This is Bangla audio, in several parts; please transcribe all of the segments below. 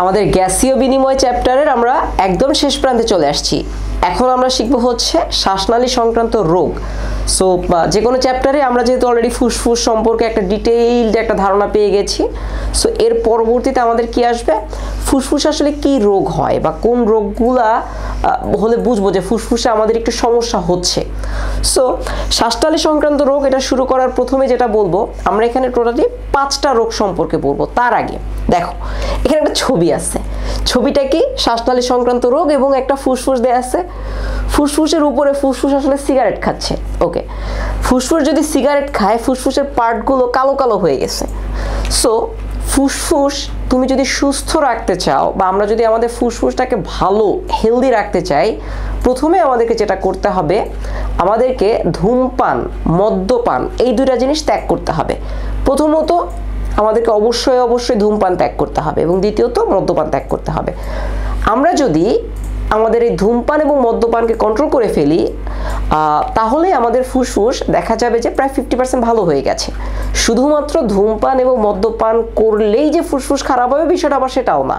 আমাদের গ্যাসীয় বিনিময় চ্যাপ্টারের আমরা একদম শেষ প্রান্তে চলে আসছি। এখন আমরা শিখব হচ্ছে শ্বাসনালী সংক্রান্ত রোগ। সো যে কোনো চ্যাপ্টারে আমরা যেহেতু অলরেডি ফুসফুস সম্পর্কে একটা ডিটেইলড একটা ধারণা পেয়ে গেছি, সো এর পরবর্তীতে আমাদের কি আসবে, ফুসফুস আসলে কি রোগ হয় বা কোন রোগগুলা হলে বুঝবো যে ফুসফুসে আমাদের একটু সমস্যা হচ্ছে। সো শ্বাসনালী সংক্রান্ত রোগ, এটা শুরু করার প্রথমে যেটা বলবো, আমরা এখানে টোটালি 5টা রোগ সম্পর্কে বলবো। তার আগে দেখো এখানে একটা ছবি আছে, ছবিটা কি শ্বাসনালী সংক্রান্ত রোগ এবং একটা ফুসফুস দেয়া আছে। ফুসফুসের উপরে ফুসফুস আসলে সিগারেট খাচ্ছে। ওকে, ফুসফুস যদি সিগারেট খায়, ফুসফুসের পার্টগুলো কালো কালো হয়ে গেছে। সো ফুসফুস তুমি যদি সুস্থ রাখতে চাও বা আমরা যদি আমাদের ফুসফুসটাকে ভালো হেলদি রাখতে চাই, প্রথমে আমাদেরকে যেটা করতে হবে, আমাদেরকে ধূমপান মদ্যপান এই দুইটা জিনিস ত্যাগ করতে হবে। প্রথমত আমাদেরকে অবশ্যই ধূমপান ত্যাগ করতে হবে এবং দ্বিতীয়ত মদ্যপান ত্যাগ করতে হবে। আমরা যদি আমাদের এই ধূমপান এবং মদ্যপানকে কন্ট্রোল করে ফেলি, তাহলে আমাদের ফুসফুস দেখা যাবে যে প্রায় 50% ভালো হয়ে গেছে। শুধুমাত্র ধূমপান এবং মদ্যপান করলেই যে ফুসফুস খারাপ হবে বিষয়টা আবার সেটাও না,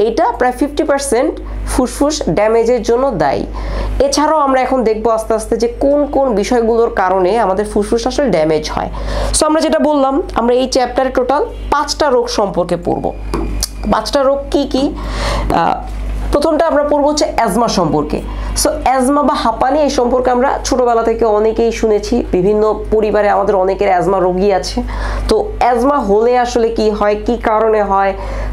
এইটা প্রায় 50% ফুসফুস ড্যামেজের জন্য দায়ী। এছাড়াও আমরা এখন দেখবো আস্তে আস্তে যে কোন কোন বিষয়গুলোর কারণে আমাদের ফুসফুস আসলে ড্যামেজ হয়। সো আমরা যেটা বললাম, আমরা এই চ্যাপ্টারে টোটাল 5টা রোগ সম্পর্কে পড়বো। 5টা রোগ কি কি? প্রথমটা আমরা পড়বো হচ্ছে অ্যাজমা সম্পর্কে। সো অ্যাজমা বা হাঁপানি, এই সম্পর্কে আমরা ছোটবেলা থেকে অনেকেই শুনেছি, বিভিন্ন পরিবারে আমাদের অনেকের অ্যাজমা রোগী আছে। তো অ্যাজমা হলে আসলে কি হয়, কি কারণে হয়,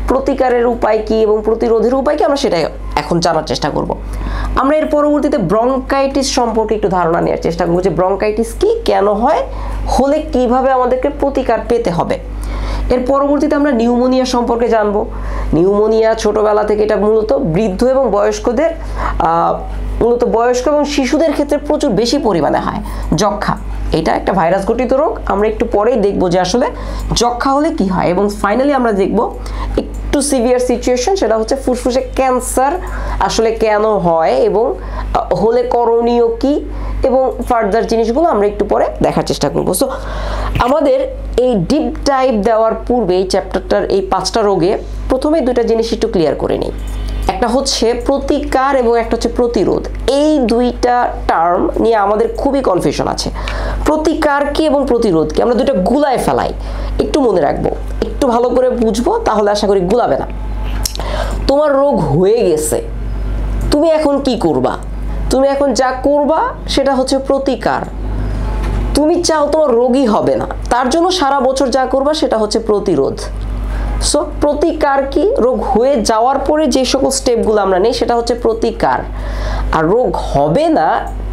প্রতিকারের উপায় কি এবং প্রতিরোধের উপায় কি, আমরা সেটাই এখন জানার চেষ্টা করব। আমরা এর পরবর্তীতে ব্রঙ্কাইটিস সম্পর্কে একটু ধারণা নেওয়ার চেষ্টা করব যে ব্রঙ্কাইটিস কি, কেন হয়, হলে কিভাবে আমাদেরকে প্রতিকার পেতে হবে। এর পরবর্তীতে আমরা নিউমোনিয়া সম্পর্কে জানবো। নিউমোনিয়া ছোটবেলা থেকে এটা মূলত বৃদ্ধ এবং বয়স্কদের, মূলত বয়স্ক এবং শিশুদের ক্ষেত্রে প্রচুর বেশি পরিমাণে হয়। যক্ষা, এটা একটা ভাইরাস ঘটিত রোগ। আমরা একটু পরেই দেখবো যে আসলে যক্ষা হলে কি হয়। এবং ফাইনালি আমরা দেখবো একটু সিভিয়ার সিচুয়েশন, সেটা হচ্ছে ফুসফুসে ক্যান্সার আসলে কেন হয় এবং হলে করণীয় কি এবং ফার্দার জিনিসগুলো আমরা একটু পরে দেখার চেষ্টা করবো। সো আমাদের এই ডিপ ডাইভ দেওয়ার পূর্বে এই চ্যাপ্টারটার এই 5টা রোগে প্রথমে দুইটা জিনিস একটু ক্লিয়ার করে নিই। একটা হচ্ছে প্রতিকার এবং একটা হচ্ছে প্রতিরোধ। এই দুইটা টার্ম নিয়ে আমাদের খুবই কনফিউশন আছে। প্রতিকার কি এবং প্রতিরোধ কি, আমরা দুইটা গুলায় ফেলাই। একটু মনে রাখবো, একটু ভালো করে বুঝবো, তাহলে আশা করি গুলাবে না। তোমার রোগ হয়ে গেছে, তুমি এখন কি করবা? তুমি এখন যা করবা সেটা হচ্ছে প্রতিকার। তুমি চাও তোমার রোগই হবে না, তার জন্য সারা বছর যা করবা সেটা হচ্ছে প্রতিরোধ। সো প্রতিকার কি, রোগ হয়ে যাওয়ার পরে যে সকল স্টেপগুলো আমরা নেই সেটা হচ্ছে প্রতিকার। আর রোগ হবে না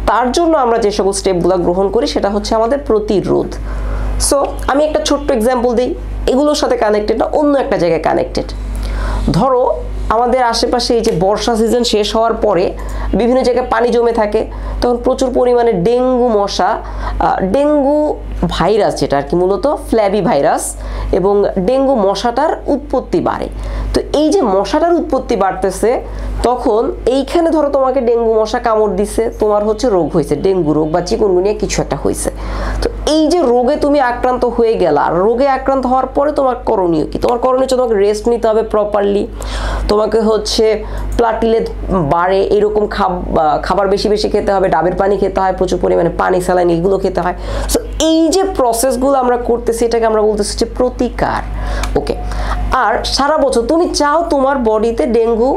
তার জন্য আমরা যে সকল স্টেপগুলো গ্রহণ করি সেটা হচ্ছে আমাদের প্রতিরোধ। সো আমি একটা ছোট্ট এক্সাম্পল দিই, এগুলোর সাথে কানেক্টেড না, অন্য একটা জায়গায় কানেক্টেড। ধরো আমাদের আশেপাশে এই যে বর্ষা সিজন শেষ হওয়ার পরে বিভিন্ন জায়গায় পানি জমে থাকে, তখন প্রচুর পরিমাণে ডেঙ্গু মশা, ডেঙ্গু ভাইরাস যেটা আর কি মূলত ফ্ল্যাবি ভাইরাস, এবং ডেঙ্গু মশাটার উৎপত্তি বাড়ে। তো এই যে মশাটার উৎপত্তি বাড়তেছে, তখন এইখানে ধরো তোমাকে ডেঙ্গু মশা কামড় দিছে, তোমার হচ্ছে রোগ হয়েছে, ডেঙ্গু রোগ বা চিকুনগুনিয়া কিছু একটা হয়েছে। তো এই যে রোগে তুমি আক্রান্ত হয়ে গেলা, আর রোগে আক্রান্ত হওয়ার পরে তোমার করণীয় কি? তোমার করণীয় হচ্ছে তোমাকে রেস্ট নিতে হবে প্রপারলি, তোমাকে হচ্ছে প্লাটিলেট বাড়ে এরকম খাবার বেশি বেশি খেতে হবে, ডাবের পানি খেতে হয়, প্রচুর পরিমাণে পানি স্যালাইন এগুলো খেতে হয়। সো এই যে প্রসেসগুলো আমরা করতেছি এটাকে আমরা বলতেছি যে প্রতিকার। ওকে, আর সারা বছর তুমি চাও তোমার বডিতে ডেঙ্গু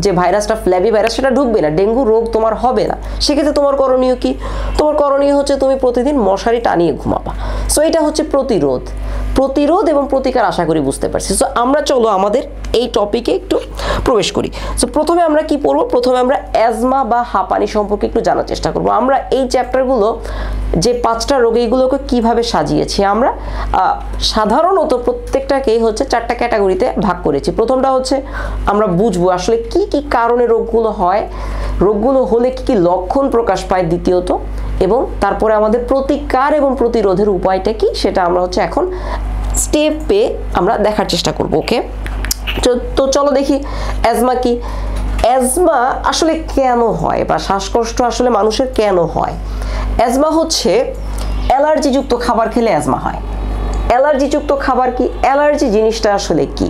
যে ভাইরাসটা ফ্ল্যাবি ভাইরাস সেটা ঢুকবে না, ডেঙ্গু রোগ তোমার হবে না। সেক্ষেত্রে তোমার করণীয় কি? তোমার করণীয় হচ্ছে তুমি প্রতিদিন মশারি টানিয়ে ঘুমাবা। সো এটা হচ্ছে প্রতিরোধ। প্রতিরোধ এবং প্রতিকার আশা করি বুঝতে পারছি। সো আমরা চলো আমাদের এই টপিকে একটু প্রবেশ করি। সো প্রথমে আমরা কি পড়বো? প্রথমে আমরা অ্যাজমা বা হাঁপানি সম্পর্কে একটু জানার চেষ্টা করব। আমরা এই চ্যাপ্টারগুলো যে 5টা রোগ এইগুলোকে কিভাবে সাজিয়েছি, আমরা সাধারণত প্রত্যেকটাকেই হচ্ছে 4টা ক্যাটাগরিতে ভাগ করেছি। প্রথমটা হচ্ছে আমরা বুঝবো আসলে কি কি কারণে রোগগুলো হয়, রোগগুলো হলে কি কি লক্ষণ প্রকাশ পায় দ্বিতীয়ত, এবং তারপরে আমাদের প্রতিকার এবং প্রতিরোধের উপায়টা কি সেটা আমরা হচ্ছে এখন স্টেপে আমরা দেখার চেষ্টা করব। ওকে, তো চলো দেখি অ্যাজমা কি। অ্যাজমা আসলে কেন হয় বা শ্বাসকষ্ট আসলে মানুষের কেন হয়? অ্যাজমা হচ্ছে অ্যালার্জিযুক্ত খাবার খেলে অ্যাজমা হয়। অ্যালার্জিযুক্ত খাবার কি, অ্যালার্জি জিনিসটা আসলে কি,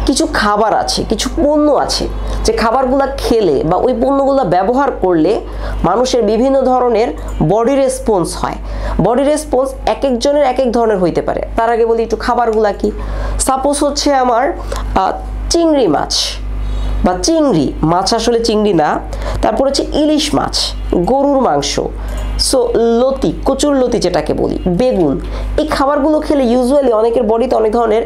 কিছু খাবার আছে, কিছু পণ্য আছে যে খাবারগুলো খেলে বা ওই পণ্যগুলো ব্যবহার করলে মানুষের বিভিন্ন ধরনের বডি রেসপন্স হয়। বডি রেসপন্স এক একজনের এক এক ধরনের হইতে পারে। তার আগে বলি একটু খাবারগুলা কি। সাপোজ হচ্ছে আমার চিংড়ি মাছ বা চিংড়ি মাছ, আসলে চিংড়ি না, তারপর হচ্ছে ইলিশ মাছ, গরুর মাংস, সো লতি, কচুর লতি যেটাকে বলি, বেগুন, এই খাবারগুলো খেলে ইউজুয়ালি অনেকের বডিতে অনেক ধরনের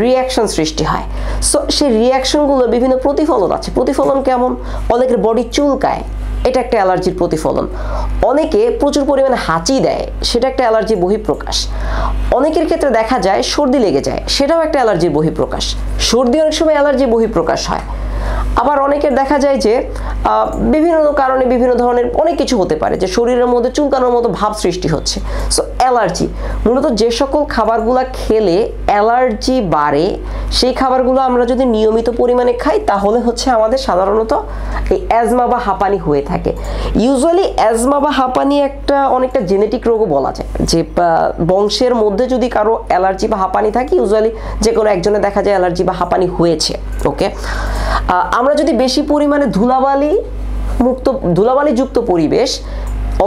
রিয়াকশন সৃষ্টি হয়। সো সেই রিয়াকশনগুলো বিভিন্ন প্রতিফলন আছে। প্রতিফলন কেমন? অনেকের বডি চুলকায়, এটা একটা অ্যালার্জির প্রতিফলন। অনেকে প্রচুর পরিমাণে হাঁচি দেয়, সেটা একটা অ্যালার্জির বহিঃপ্রকাশ। অনেকের ক্ষেত্রে দেখা যায় সর্দি লেগে যায়, সেটাও একটা অ্যালার্জির বহিঃপ্রকাশ। সর্দি অনেক সময় অ্যালার্জির বহিঃপ্রকাশ হয়। আবার অনেকের দেখা যায় যে বিভিন্ন কারণে বিভিন্ন ধরনের অনেক কিছু হতে পারে, যে শরীরের মধ্যে চুলকানোর মতো ভাব সৃষ্টি হচ্ছে। সো অ্যালার্জি মূলত যে সকল খাবারগুলো খেলে অ্যালার্জি বাড়ে, সেই খাবারগুলো আমরা যদি নিয়মিত পরিমাণে খাই তাহলে হচ্ছে আমাদের সাধারণত এই অ্যাজমা বা হাঁপানি হয়ে থাকে। ইউজুয়ালি অ্যাজমা বা হাঁপানি একটা অনেকটা জেনেটিক রোগও বলা যায়, যে বংশের মধ্যে যদি কারো অ্যালার্জি বা হাঁপানি থাকে, ইউজুয়ালি যে কোনো একজনে দেখা যায় অ্যালার্জি বা হাঁপানি হয়েছে। ওকে, আমরা যদি বেশি পরিমাণে ধুলাবালিযুক্ত পরিবেশ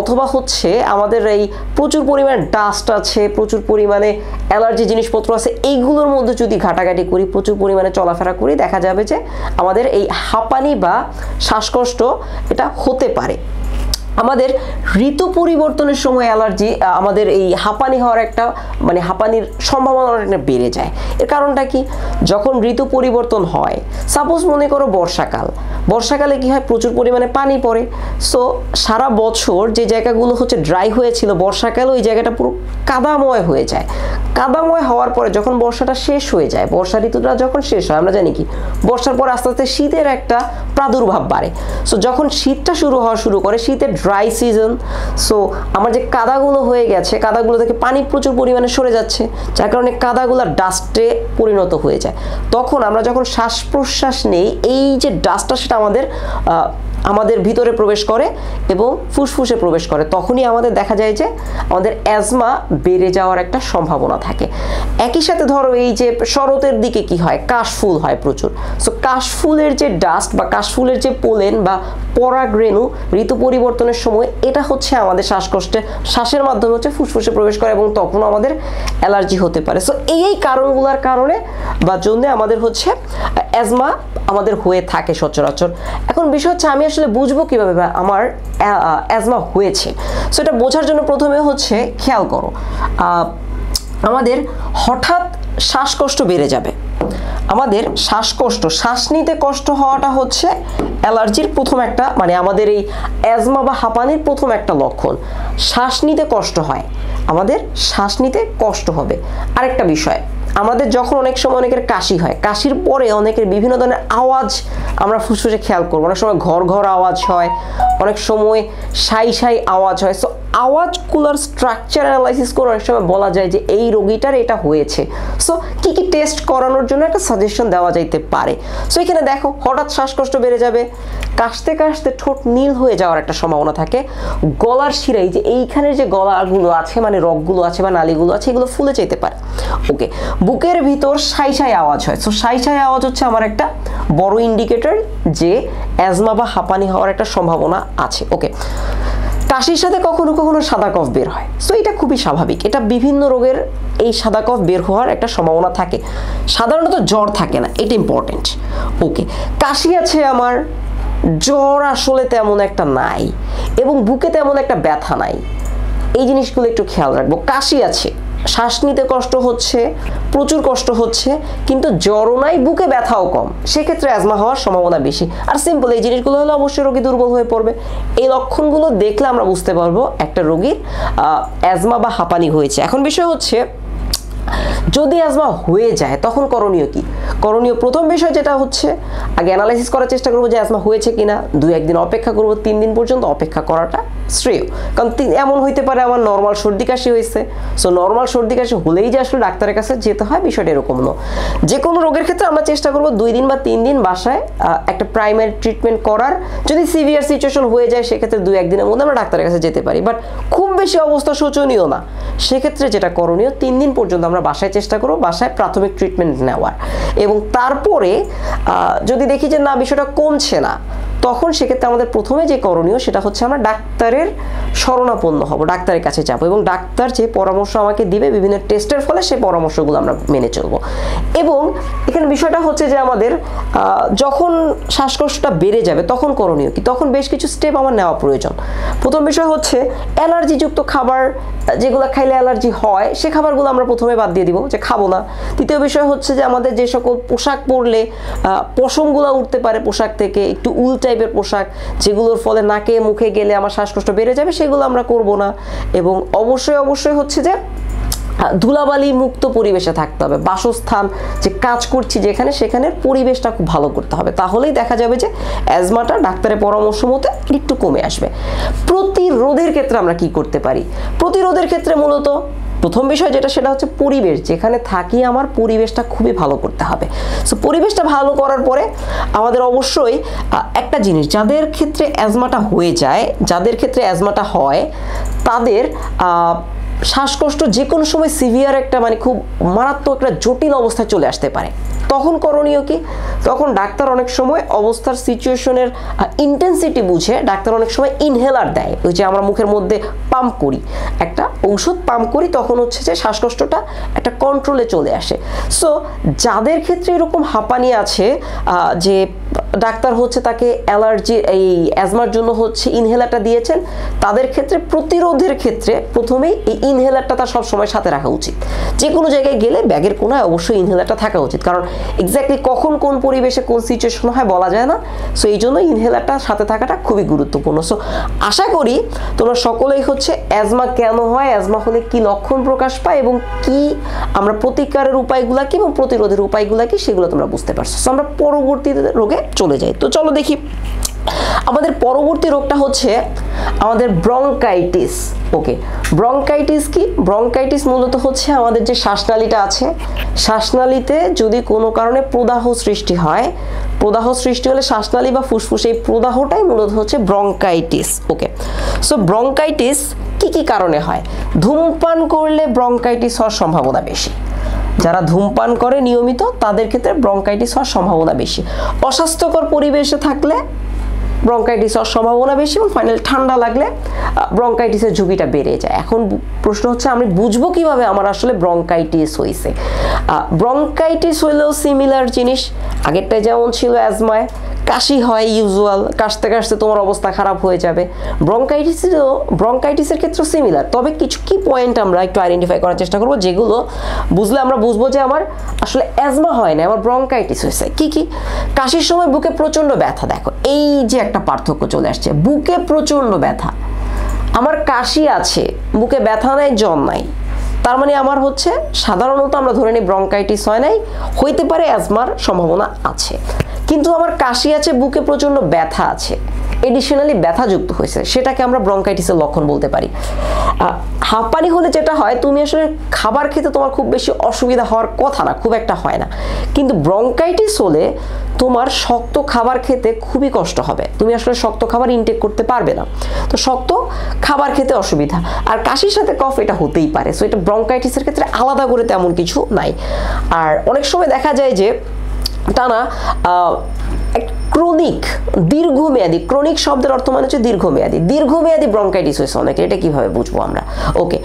অথবা হচ্ছে আমাদের এই প্রচুর পরিমাণে ডাস্ট আছে, প্রচুর পরিমাণে অ্যালার্জি জিনিসপত্র আছে, এইগুলোর মধ্যে যদি ঘাটাঘাটি করি, প্রচুর পরিমাণে চলাফেরা করি, দেখা যাবে যে আমাদের এই হাঁপানি বা শ্বাসকষ্ট এটা হতে পারে। আমাদের ঋতু পরিবর্তনের সময় অ্যালার্জি, আমাদের এই হাঁপানি হওয়ার একটা হাঁপানির সম্ভাবনা অনেকটা বেড়ে যায়। এর কারণটা কি? যখন ঋতু পরিবর্তন হয়, সাপোজ মনে করো বর্ষাকালে কি হয়? প্রচুর পরিমাণে পানি পড়ে। সো সারা বছর যে জায়গাগুলো হচ্ছে ড্রাই হয়েছিল, বর্ষাকালে ওই জায়গাটা পুরো কাদাময় হয়ে যায়। কাদাময় হওয়ার পরে যখন বর্ষাটা শেষ হয়ে যায়, বর্ষা ঋতুটা যখন শেষ হয়, আমরা জানি কি বর্ষার পর আস্তে আস্তে শীতের একটা প্রাদুর্ভাব বাড়ে। সো যখন শীতটা শুরু করে, শীতের ড্রাই সিজন, সো আমার যে কাদাগুলো হয়ে গেছে, কাদাগুলো থেকে পানি প্রচুর পরিমাণে সরে যাচ্ছে, যার কারণে কাদাগুলো ডাস্টে পরিণত হয়ে যায়। তখন আমরা যখন শ্বাস প্রশ্বাস নেই, এই যে ডাস্টটা সেটা আমাদের ভিতরে প্রবেশ করে এবং ফুসফুসে প্রবেশ করে, তখনই আমাদের দেখা যায় যে আমাদের অ্যাজমা বেড়ে যাওয়ার একটা সম্ভাবনা থাকে। একই সাথে ধরো এই যে শরতের দিকে কি হয়? কাশফুল হয় প্রচুর। সো কাশফুলের যে ডাস্ট বা কাশফুলের যে পোলেন বা পরাগরেণু ঋতু পরিবর্তনের সময়, এটা হচ্ছে আমাদের শ্বাসের মাধ্যমে হচ্ছে ফুসফুসে প্রবেশ করে এবং তখন আমাদের অ্যালার্জি হতে পারে। সো এই কারণগুলোর কারণে বা জন্য আমাদের হচ্ছে অ্যাজমা আমাদের হয়ে থাকে সচরাচর। এখন বিষয় হচ্ছে আমি আসলে বুঝবো কিভাবে আমার অ্যাজমা হয়েছে। সো এটা বোঝার জন্য প্রথমে হচ্ছে খেয়াল করো, আমাদের হঠাৎ শ্বাসকষ্ট বেড়ে যাবে। আমাদের শ্বাস নিতে কষ্ট হওয়াটা হচ্ছে অ্যালার্জির প্রথম একটা আমাদের এই অ্যাজমা বা হাঁপানির প্রথম একটা লক্ষণ। শ্বাস নিতে কষ্ট হয়, আমাদের শ্বাস নিতে কষ্ট হবে। আরেকটা বিষয়, আমাদের যখন অনেক সময় অনেকের কাশি হয়, কাশির পরে অনেকের বিভিন্ন ধরনের আওয়াজ আমরা ফুসফুসে খেয়াল করবো। অনেক সময় ঘর আওয়াজ হয়, অনেক সময় সাই আওয়াজ হয়। সো আওয়াজগুলোর স্ট্রাকচার অ্যানালাইসিস করে অনেক সময় বলা যায় যে এই রোগীটার এটা হয়েছে। সো কি টেস্ট করানোর জন্য একটা সাজেশন দেওয়া যাইতে পারে। সো এখানে দেখো, হঠাৎ শ্বাসকষ্ট বেড়ে যাবে, কাশতে কাশতে ঠোঁট নীল হয়ে যাওয়ার একটা সম্ভাবনা থাকে। গলার শিরায় যে এইখানের যে গলাগুলো আছে, রগগুলো আছে বা নালীগুলো আছে, এগুলো ফুলে যেতে পারে। ওকে, বুকের ভিতর সাই আওয়াজ হয়। সো সাই আওয়াজ হচ্ছে আমার একটা বড় ইন্ডিকেটর যে অ্যাজমা বা হাঁপানি হওয়ার একটা সম্ভাবনা আছে। ওকে, কাশির সাথে কখনো কখনো সাদা কফ বের হয়। সো এটা খুবই স্বাভাবিক, এটা বিভিন্ন রোগের এই সাদা কফ বের হওয়ার একটা সম্ভাবনা থাকে। সাধারণত জ্বর থাকে না, এটা ইম্পর্টেন্ট। ওকে, কাশি আছে আমার, জ্বর আসলে তেমন একটা নাই এবং বুকে তেমন একটা ব্যথা নাই, এই জিনিসগুলো একটু খেয়াল রাখবো। কাশি আছে, শ্বাস নিতে কষ্ট হচ্ছে, প্রচুর কষ্ট হচ্ছে, কিন্তু জ্বরও নাই, বুকে ব্যথাও কম, সেক্ষেত্রে অ্যাজমা হওয়ার সম্ভাবনা বেশি। আর সিম্পল এই জিনিসগুলো হলে অবশ্যই রোগী দুর্বল হয়ে পড়বে। এই লক্ষণগুলো দেখলে আমরা বুঝতে পারবো একটা রোগীর অ্যাজমা বা হাঁপানি হয়েছে। এখন বিষয় হচ্ছে, যদি অ্যাজমা হয়ে যায় তখন করণীয় কি? করণীয় প্রথম বিষয় যেটা হচ্ছে, আগে অ্যানালাইসিস করার চেষ্টা করবো যে অ্যাজমা হয়েছে কিনা। 2-1 দিন অপেক্ষা করবো, 3 দিন পর্যন্ত অপেক্ষা করাটা শ্রেয়। কারণ এমন হইতে পারে আমার নর্মাল সর্দি কাশি হয়েছে। সো নর্মাল সর্দি কাশি হলেই যে আসলে ডাক্তারের কাছে যেতে হয়, বিষয়টা এরকম না। যে কোনো রোগের ক্ষেত্রে আমরা চেষ্টা করবো 2 দিন বা 3 দিন বাসায় একটা প্রাইমারি ট্রিটমেন্ট করার। যদি সিভিয়ার সিচুয়েশন হয়ে যায়, সেক্ষেত্রে 2-1 দিনের মধ্যে আমরা ডাক্তারের কাছে যেতে পারি। বাট খুব বেশি অবস্থা শোচনীয় না, সেক্ষেত্রে যেটা করণীয়, 3 দিন পর্যন্ত আমরা বাসায় চেষ্টা করবো, বাসায় প্রাথমিক ট্রিটমেন্ট নেওয়ার। এবং তারপরে যদি দেখি যে না বিষয়টা কমছে না, তখন সেক্ষেত্রে আমাদের প্রথমে যে করণীয় সেটা হচ্ছে আমরা ডাক্তারের শরণাপন্ন হব, ডাক্তারের কাছে যাব এবং ডাক্তার যে পরামর্শ আমাকে দিবে বিভিন্ন টেস্টের ফলে সেই পরামর্শগুলো আমরা মেনে চলব। এবং এখানে বিষয়টা হচ্ছে যে আমাদের যখন শ্বাসকষ্টটা বেড়ে যাবে তখন করণীয় কি, তখন বেশ কিছু স্টেপ আমার নেওয়া প্রয়োজন। প্রথম বিষয় হচ্ছে অ্যালার্জিযুক্ত খাবার যেগুলো খাইলে অ্যালার্জি হয় সে খাবারগুলো আমরা প্রথমে বাদ দিয়ে দিব, যে খাবো না। দ্বিতীয় বিষয় হচ্ছে যে আমাদের যে সকল পোশাক পরলে পশমগুলো উঠতে পারে পোশাক থেকে, একটু উল টাইপের পোশাক যেগুলোর ফলে নাকে মুখে গেলে আমার শ্বাসকষ্ট বেড়ে যাবে, সেগুলো আমরা করব না। এবং অবশ্যই হচ্ছে যে ধুলাবালি মুক্ত পরিবেশে থাকতে হবে, বাসস্থান যে কাজ করছি যেখানে সেখানের পরিবেশটা খুব ভালো করতে হবে, তাহলেই দেখা যাবে যে অ্যাজমাটা ডাক্তারের পরামর্শ মতো একটু কমে আসবে। প্রতিরোধের ক্ষেত্রে আমরা কি করতে পারি? প্রতিরোধের ক্ষেত্রে মূলত প্রথম বিষয় যেটা সেটা হচ্ছে পরিবেশ, যেখানে থাকি আমার পরিবেশটা খুবই ভালো করতে হবে। সো পরিবেশটা ভালো করার পরে আমাদের অবশ্যই একটা জিনিস, যাদের ক্ষেত্রে অ্যাজমাটা হয়ে যায়, যাদের ক্ষেত্রে অ্যাজমাটা হয় তাদের শ্বাসকষ্ট যে কোনো সময় সিভিয়ার একটা মানে খুব মারাত্মক একটা জটিল অবস্থায় চলে আসতে পারে। তখন করণীয় কি? তখন ডাক্তার অনেক সময় অবস্থার সিচুয়েশনের ইন্টেন্সিটি বুঝে ডাক্তার অনেক সময় ইনহেলার দেয়, ওই যে আমরা মুখের মধ্যে পাম্প করি, একটা ঔষধ পাম্প করি, তখন হচ্ছে যে শ্বাসকষ্টটা একটা কন্ট্রোলে চলে আসে। সো যাদের ক্ষেত্রে এরকম হাঁপানি আছে যে ডাক্তার হচ্ছে তাকে অ্যালার্জি এই অ্যাজমার জন্য হচ্ছে ইনহেলারটা দিয়েছেন, তাদের ক্ষেত্রে প্রতিরোধের ক্ষেত্রে প্রথমেই এই ইনহেলারটা তার সবসময় সাথে রাখা উচিত। যে কোনো জায়গায় গেলে ব্যাগের কোনায় অবশ্যই ইনহেলারটা থাকা উচিত, কারণ এক্স্যাক্টলি কখন কোন পরিবেশে কোন সিচুয়েশন হয় বলা যায় না। সো এই জন্য ইনহেলারটা সাথে থাকাটা খুবই গুরুত্বপূর্ণ। সো আশা করি তোমরা সকলেই হচ্ছে অ্যাজমা কেন হয়, অ্যাজমা হলে কি লক্ষণ প্রকাশ পায় এবং কি আমরা প্রতিকারের উপায়গুলো কি এবং প্রতিরোধের উপায়গুলো কি সেগুলো তোমরা বুঝতে পারছো। সো আমরা পরবর্তী রোগে চলে যাই। তো চলো দেখি আমাদের পরবর্তী রোগটা হচ্ছে আমাদের ব্রঙ্কাইটিস। ওকে, ব্রঙ্কাইটিস কি? ব্রঙ্কাইটিস মূলত হচ্ছে আমাদের যে শ্বাসনালীটা আছে, শ্বাসনালীতে যদি কোনো কারণে প্রদাহ সৃষ্টি হয়, প্রদাহ সৃষ্টি হলে শ্বাসনালী বা ফুসফুসে এই প্রদাহটাই মূলত হচ্ছে ব্রঙ্কাইটিস। ওকে, সো ব্রঙ্কাইটিস কি কি কারণে হয়? ধূমপান করলে ব্রঙ্কাইটিস হওয়ার সম্ভাবনা বেশি। যারা ধূমপান করে নিয়মিত তাদের ক্ষেত্রে ব্রঙ্কাইটিস হওয়ার সম্ভাবনা বেশি। অস্বাস্থ্যকর পরিবেশে থাকলে ব্রঙ্কাইটিস হওয়ার সম্ভাবনা বেশি এবং ফাইনালি ঠান্ডা লাগলে ব্রঙ্কাইটিসের ঝুঁকিটা বেড়ে যায়। এখন প্রশ্ন হচ্ছে আমি বুঝবো কিভাবে আমার আসলে ব্রঙ্কাইটিস হয়েছে? ব্রঙ্কাইটিস হইলেও সিমিলার জিনিস, আগেরটায় যেমন ছিল অ্যাজমায় কাশি হয়, ইউজুয়াল কাশতে কাশতে তোমার অবস্থা খারাপ হয়ে যাবে। ব্রঙ্কাইটিসের ক্ষেত্রে সিমিলার, তবে কিছু কি পয়েন্ট আমরা একটু আইডেন্টিফাই করার চেষ্টা করবো যেগুলো বুঝলে আমরা বুঝবো যে আমার আসলে অ্যাজমা হয় না, আমার ব্রঙ্কাইটিস হয়েছে। কি কি? কাশির সময় বুকে প্রচণ্ড ব্যথা, দেখো এই যে একটা পার্থক্য চলে আসছে, বুকে প্রচণ্ড ব্যথা। আমার কাশি আছে, বুকে ব্যথা নাই, জ্বর নাই, তার মানে আমার হচ্ছে সাধারণত আমরা ধরে নিই ব্রঙ্কাইটিস হয় নাই, হইতে পারে অ্যাজমার সম্ভাবনা আছে, কিন্তু আমার কাশি আছে, বুকে প্রচণ্ড ব্যথা আছে, এডিশনালি ব্যথাযুক্ত হয়েছে, সেটাকে আমরা ব্রঙ্কাইটিসের লক্ষণ বলতে পারি। হাঁপানি হলে যেটা হয়, তুমি আসলে খাবার খেতে তোমার খুব বেশি অসুবিধা হওয়ার কথা না, খুব একটা হয় না, কিন্তু ব্রঙ্কাইটিস হলে তোমার শক্ত খাবার খেতে খুবই কষ্ট হবে, তুমি আসলে শক্ত খাবার ইনটেক করতে পারবে না, তো শক্ত খাবার খেতে অসুবিধা। আর কাশির সাথে কফ এটা হতেই পারে। সো এটা ব্রঙ্কাইটিসের ক্ষেত্রে আলাদা করে তেমন কিছু নাই। আর অনেক সময় দেখা যায় যে টানা ক্রনিক দীর্ঘমেয়াদী, ক্রনিক শব্দের অর্থ মানে হচ্ছে দীর্ঘমেয়াদী ব্রঙ্কাইটিস হয়েছে অনেকে। এটা কিভাবে বুঝবো আমরা? ওকে,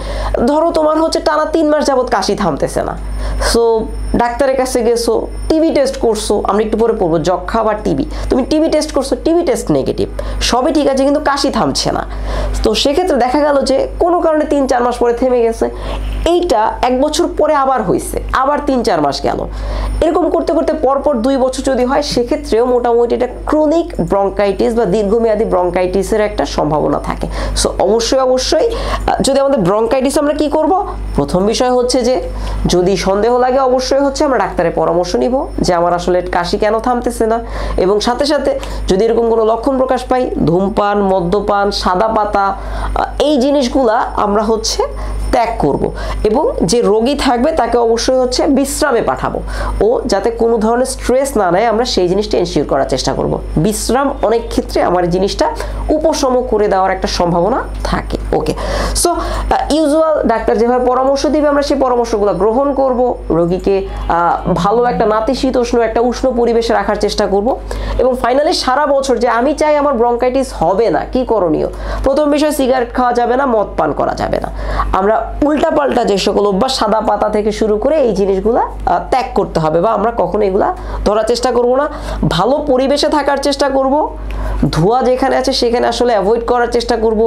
ধরো তোমার হচ্ছে টানা 3 মাস যাবত কাশি থামতেছে না, সো ডাক্তারের কাছে গেছো, টিবি টেস্ট করছো, আমরা একটু পরে পড়বো যক্ষা বা টিবি, তুমি টিবি টেস্ট করছো, টিবি টেস্ট নেগেটিভ, সবই ঠিক আছে কিন্তু কাশি থামছে না। তো সেক্ষেত্রে দেখা গেল যে কোনো কারণে 3-4 মাস পরে থেমে গেছে, এইটা 1 বছর পরে আবার হয়েছে, আবার 3-4 মাস গেল, এরকম করতে করতে পরপর 2 বছর যদি হয়, সেক্ষেত্রেও মোটামুটি এটা ক্রনিক ব্রঙ্কাইটিস বা দীর্ঘমেয়াদী ব্রঙ্কাইটিসের একটা সম্ভাবনা থাকে। সো অবশ্যই যদি আমাদের ব্রঙ্কাইটিস, আমরা কি করব? প্রথম বিষয় হচ্ছে যে যদি সন্দেহ লাগে অবশ্যই হচ্ছে আমরা ডাক্তারের পরামর্শ নিব যে আমার আসলে কাশি কেন থামতেছে না, এবং সাথে সাথে যদি এরকম কোনো লক্ষণ প্রকাশ পাই, ধূমপান, মদ্যপান, সাদা পাতা, এই জিনিসগুলা আমরা হচ্ছে ত্যাগ করব এবং যে রোগী থাকবে তাকে অবশ্যই হচ্ছে বিশ্রামে পাঠাবো ও যাতে কোনো ধরনের স্ট্রেস না নেয় আমরা সেই জিনিসটা এনশিওর করার চেষ্টা করব। বিশ্রাম অনেক ক্ষেত্রে আমার জিনিসটা উপশম করে দেওয়ার একটা সম্ভাবনা থাকে। ওকে, সো ইউজুয়াল ডাক্তার যেভাবে পরামর্শ দিবে আমরা সেই পরামর্শগুলো গ্রহণ করব, রোগীকে ভালো একটা নাতিশীতোষ্ণ একটা উষ্ণ পরিবেশে রাখার চেষ্টা করব এবং ফাইনালি সারা বছর যে আমি চাই আমার ব্রঙ্কাইটিস হবে না, কি করণীয়? প্রথম বিষয়, সিগারেট খাওয়া যাবে না, মদ পান করা যাবে না। আমরা উল্টাপাল্টা যে সকল অভ্যাস, সাদা পাতা থেকে শুরু করে এই জিনিসগুলা ত্যাগ করতে হবে বা আমরা কখনো এগুলা ধরার চেষ্টা করব না। ভালো পরিবেশে থাকার চেষ্টা করব, ধোঁয়া যেখানে আছে সেখানে আসলে অ্যাভয়েড করার চেষ্টা করব,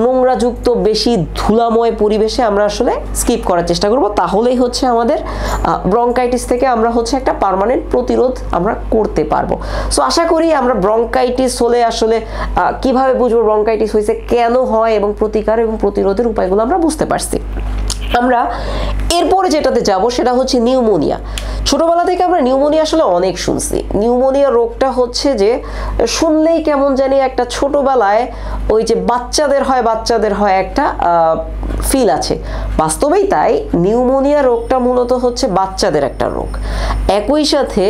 নোংরাযুক্ত বেশি ধুলাময় পরিবেশে আমরা আসলে স্কিপ করার চেষ্টা করব। তাহলেই হচ্ছে আমাদের ব্রঙ্কাইটিস থেকে আমরা হচ্ছে একটা পার্মানেন্ট প্রতিরোধ আমরা করতে পারবো। সো আশা করি আমরা ব্রঙ্কাইটিস হলে আসলে কিভাবে বুঝবো ব্রঙ্কাইটিস হয়েছে, কেন হয় এবং প্রতিকার এবং প্রতিরোধের উপায়গুলো আমরা বুঝতে পারছি। আমরা এরপরে যেটাতে যাব সেটা হচ্ছে নিউমোনিয়া। ছোটবেলা থেকে আমরা নিউমোনিয়া আসলে অনেক শুনছি। নিউমোনিয়া রোগটা হচ্ছে যে শুনলেই কেমন জানি একটা ছোটবেলায় ওই যে বাচ্চাদের হয় একটা ফিল আছে। বাস্তবেই তাই, নিউমোনিয়া রোগটা মূলত হচ্ছে বাচ্চাদের একটা রোগ। একই সাথে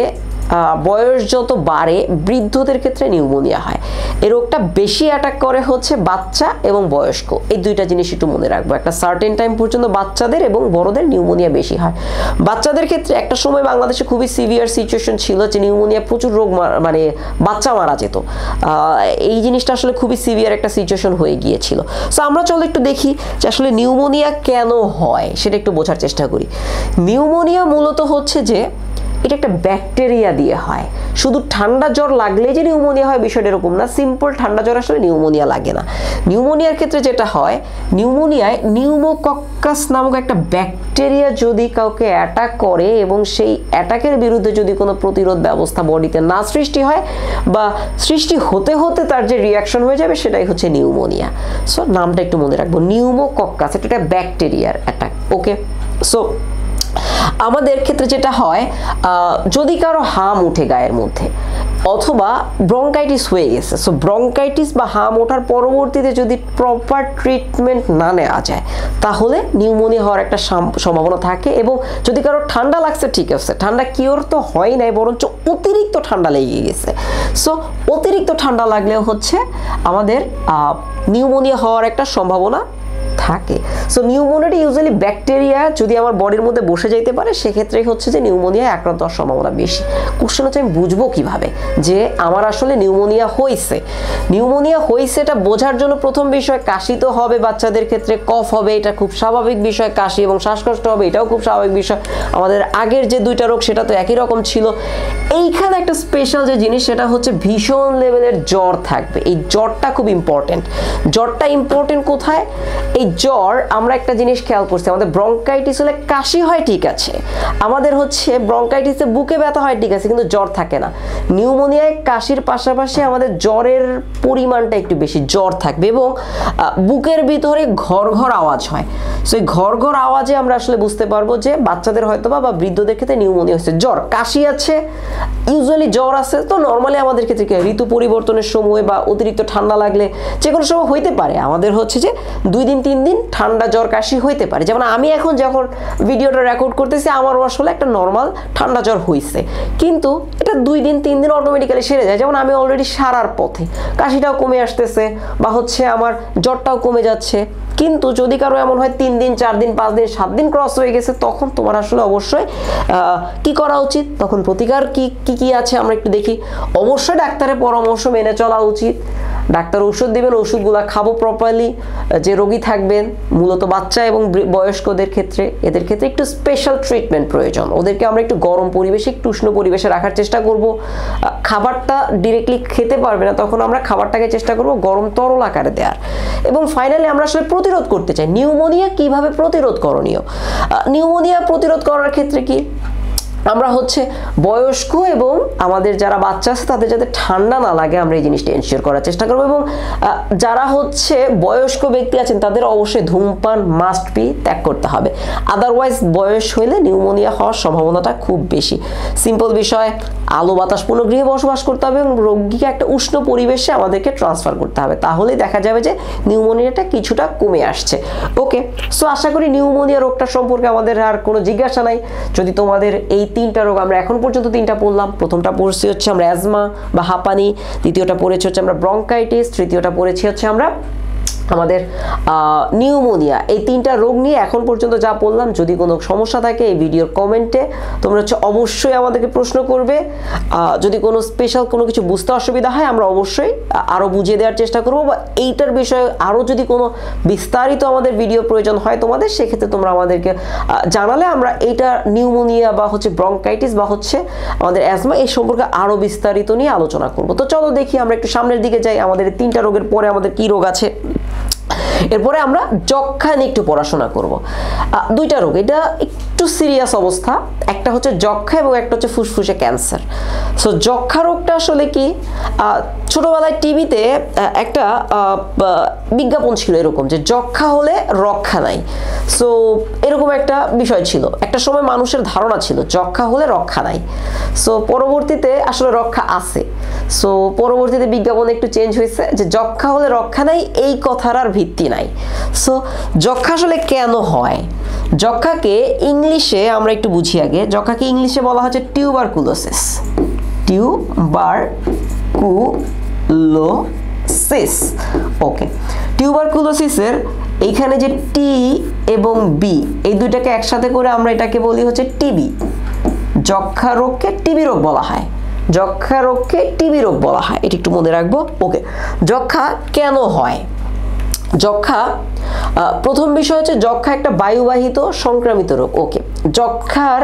বয়স যত বাড়ে বৃদ্ধদের ক্ষেত্রে নিউমোনিয়া হয়। এই রোগটা বেশি অ্যাটাক করে হচ্ছে বাচ্চা এবং বয়স্ক, এই দুইটা জিনিস একটু মনে রাখবো। একটা সার্টেন টাইম পর্যন্ত বাচ্চাদের এবং বড়দের নিউমোনিয়া বেশি হয়। বাচ্চাদের ক্ষেত্রে একটা সময় বাংলাদেশে খুবই সিভিয়ার সিচুয়েশন ছিল যে নিউমোনিয়া প্রচুর রোগ মানে বাচ্চা মারা যেত। এই জিনিসটা আসলে খুবই সিভিয়ার একটা সিচুয়েশন হয়ে গিয়েছিল। সো আমরা চলো একটু দেখি যে আসলে নিউমোনিয়া কেন হয় সেটা একটু বোঝার চেষ্টা করি। নিউমোনিয়া মূলত হচ্ছে যে এটা একটা ব্যাকটেরিয়া দিয়ে হয়। শুধু ঠান্ডা জ্বর লাগলে যে নিউমোনিয়া হয় বিষয়টা এরকম না। সিম্পল ঠান্ডা জ্বর আসলে নিউমোনিয়া লাগে না। নিউমোনিয়ার ক্ষেত্রে যেটা হয়, নিউমোনিয়ায় নিউমোকক্কাস নামক একটা ব্যাকটেরিয়া যদি কাউকে অ্যাটাক করে এবং সেই অ্যাটাকের বিরুদ্ধে যদি কোনো প্রতিরোধ ব্যবস্থা বডিতে না সৃষ্টি হয় বা সৃষ্টি হতে হতে তার যে রিয়াকশন হয়ে যাবে সেটাই হচ্ছে নিউমোনিয়া। সো নামটা একটু মনে রাখবো, নিউমোকক্কাস, এটা একটা ব্যাকটেরিয়ার অ্যাটাক। ওকে, সো আমাদের ক্ষেত্রে যেটা হয়, যদি কারো হাম উঠে গায়ের মধ্যে অথবা ব্রঙ্কাইটিস হয়ে গেছে, সো ব্রঙ্কাইটিস বা হাম ওঠার পরবর্তীতে যদি প্রপার ট্রিটমেন্ট না নেওয়া যায় তাহলে নিউমোনিয়া হওয়ার একটা সম্ভাবনা থাকে। এবং যদি কারো ঠান্ডা লাগছে, ঠিক আছে, ঠান্ডা কিওর তো হয় নাই, বরঞ্চ অতিরিক্ত ঠান্ডা লেগে গেছে। সো অতিরিক্ত ঠান্ডা লাগলেও হচ্ছে আমাদের নিউমোনিয়া হওয়ার একটা সম্ভাবনা থাকে। সো নিউমোনিয়াটা ইউজুয়ালি ব্যাকটেরিয়া যদি আমার বডির মধ্যে বসে যাইতে পারে সেক্ষেত্রেই হচ্ছে যে নিউমোনিয়ায় আক্রান্ত হওয়ার সম্ভাবনা বেশি। কোশ্চেন হচ্ছে আমি বুঝবো কিভাবে যে আমার আসলে নিউমোনিয়া হয়েছে। নিউমোনিয়া হয়েছে এটা বোঝার জন্য প্রথম বিষয়, কাশি তো হবে, বাচ্চাদের ক্ষেত্রে কফ হবে, এটা খুব স্বাভাবিক বিষয়। কাশি এবং শ্বাসকষ্ট হবে, এটাও খুব স্বাভাবিক বিষয়। আমাদের আগের যে দুইটা রোগ সেটা তো একই রকম ছিল। এইখানে একটা স্পেশাল যে জিনিস সেটা হচ্ছে ভীষণ লেভেলের জ্বর থাকবে। এই জ্বরটা খুব ইম্পর্টেন্ট। জ্বরটা ইম্পর্টেন্ট কোথায়? এই জ্বর আমরা একটা জিনিস খেয়াল করছি, আমাদের ব্রঙ্কাইটিস হলে কাশি হয়, ঠিক আছে, আমাদের হচ্ছে ব্রঙ্কাইটিসে বুকে ব্যথা হয়, ঠিক আছে, কিন্তু জ্বর থাকে না। নিউমোনিয়ায় কাশির পাশাপাশি আমাদের জ্বরের পরিমাণটা একটু বেশি, জ্বর থাকবে এবং বুকের ভিতরে ঘর ঘর আওয়াজ হয়। সেই ঘর ঘর আওয়াজে আমরা আসলে বুঝতে পারবো যে বাচ্চাদের হয়তো বা বৃদ্ধদের ক্ষেত্রে নিউমোনিয়া হচ্ছে। জ্বর, কাশি আছে, ইউজুয়ালি জ্বর আছে, তো নর্মালি আমাদের ক্ষেত্রে কি ঋতু পরিবর্তনের সময় বা অতিরিক্ত ঠান্ডা লাগলে যে কোনো সময় হইতে পারে আমাদের হচ্ছে যে 2 দিন 3 দিন ঠান্ডা জ্বর কাশি হইতে পারে। যেমন আমি এখন যখন ভিডিওটা রেকর্ড করতেছি আমারও আসলে একটা নর্মাল ঠান্ডা জ্বর হয়েছে, কিন্তু এটা 2 দিন 3 দিন অটোমেটিক্যালি সেরে যায়। যেমন আমি অলরেডি সারার পথে, কাশিটাও কমে আসতেছে বা হচ্ছে আমার জ্বরটাও কমে যাচ্ছে। কিন্তু যদি কারো এমন হয় 3 দিন 4 দিন 5 দিন 7 দিন ক্রস হয়ে গেছে, তখন তোমার আসলে অবশ্যই কি করা উচিত, তখন প্রতিকার কি আছে আমরা একটু দেখি। অবশ্যই ডাক্তারের পরামর্শ মেনে চলা উচিত। ডাক্তার ওষুধ দিবেন, ওষুধগুলো খাবো প্রপারলি। যে রোগী থাকবেন মূলত বাচ্চা এবং বয়স্কদের ক্ষেত্রে, এদের ক্ষেত্রে একটু স্পেশাল ট্রিটমেন্ট প্রয়োজন। ওদেরকে আমরা একটু গরম পরিবেশে, একটু উষ্ণ পরিবেশে রাখার চেষ্টা করব। খাবারটা ডিরেক্টলি খেতে পারবে না, তখন আমরা খাবারটাকে চেষ্টা করব গরম তরল আকারে দেওয়ার। এবং ফাইনালি আমরা আসলে প্রতিরোধ করতে চাই। নিউমোনিয়া কিভাবে প্রতিরোধ করণীয়? নিউমোনিয়া প্রতিরোধ করার ক্ষেত্রে কি আমরা হচ্ছে বয়স্ক এবং আমাদের যারা বাচ্চা আছে তাদের যাতে ঠান্ডা না লাগে আমরা এই জিনিসটা এনশিওর করার চেষ্টা করব। এবং যারা হচ্ছে বয়স্ক ব্যক্তি আছেন তাদের অবশ্যই ধূমপান মাস্ট বি ত্যাগ করতে হবে, আদারওয়াইজ বয়স হইলে নিউমোনিয়া হওয়ার সম্ভাবনাটা খুব বেশি। সিম্পল বিষয়, আলো বাতাসপূর্ণ গৃহে বসবাস করতে হবে এবং রোগীকে একটা উষ্ণ পরিবেশে আমাদেরকে ট্রান্সফার করতে হবে, তাহলেই দেখা যাবে যে নিউমোনিয়াটা কিছুটা কমে আসছে। ওকে, সো আশা করি নিউমোনিয়া রোগটা সম্পর্কে আমাদের আর কোনো জিজ্ঞাসা নাই। যদি তোমাদের এই 3টা রোগ, আমরা এখন পর্যন্ত 3টা পড়লাম, প্রথমটা পড়ছি হচ্ছে আমরা অ্যাজমা বা হাঁপানি, দ্বিতীয়টা পড়েছি হচ্ছে আমরা ব্রঙ্কাইটিস, তৃতীয়টা পড়েছি হচ্ছে আমরা আমাদের নিউমোনিয়া। এই 3টা রোগ নিয়ে এখন পর্যন্ত যা বললাম, যদি কোনো সমস্যা থাকে এই ভিডিওর কমেন্টে তোমরা হচ্ছে অবশ্যই আমাদেরকে প্রশ্ন করবে। যদি কোনো স্পেশাল কোনো কিছু বুঝতে অসুবিধা হয় আমরা অবশ্যই আরও বুঝিয়ে দেওয়ার চেষ্টা করব, বা এইটার বিষয়ে আরও যদি কোনো বিস্তারিত আমাদের ভিডিও প্রয়োজন হয় তোমাদের, সেক্ষেত্রে তোমরা আমাদেরকে জানালে আমরা এইটা নিউমোনিয়া বা হচ্ছে ব্রঙ্কাইটিস বা হচ্ছে আমাদের অ্যাজমা এই সম্পর্কে আরও বিস্তারিত নিয়ে আলোচনা করব। তো চলো দেখি আমরা একটু সামনের দিকে যাই। আমাদের এই 3টা রোগের পরে আমাদের কি রোগ আছে, এরপরে আমরা যক্ষা নিয়ে একটু পড়াশোনা করব। 2টা রোগ, এটা একটু সিরিয়াস অবস্থা, একটা হচ্ছে যক্ষা এবং একটা হচ্ছে ফুসফুসে ক্যান্সার। সো যক্ষা রোগটা আসলে কি, ছোটবেলায় টিভিতে একটা বিজ্ঞাপন ছিল এরকম যে যক্ষা হলে রক্ষা নাই। সো এরকম একটা বিষয় ছিল, একটা সময় মানুষের ধারণা ছিল যক্ষা হলে রক্ষা নাই। সো পরবর্তীতে আসলে রক্ষা আছে। সো পরবর্তীতে বিজ্ঞাপন একটু চেঞ্জ হয়েছে যে যক্ষা হলে রক্ষা নাই, এই কথার আর ভিত্তি নাই। সো যক্ষা আসলে কেন হয়, যক্ষাকে ইংলিশে আমরা একটু বুঝি আগে। যক্ষাকে ইংলিশে বলা হচ্ছে টিউবারকুলোসিস, টিউবারকুলোসিস। ওকে, টিউবারকুলোসিসের এইখানে যে টি এবং বি এই দুইটাকে একসাথে করে আমরা এটাকে বলি হচ্ছে টিবি। যক্ষা রোগকে টিবি রোগ বলা হয়, যক্ষা রোগকে টিবি রোগ বলা হয়, এটা একটু মনে রাখবো। ওকে, যক্ষা কেন হয়? যক্ষা, প্রথম বিষয় হচ্ছে যক্ষা একটা বায়ুবাহিত সংক্রামিত রোগ। ওকে, যক্ষার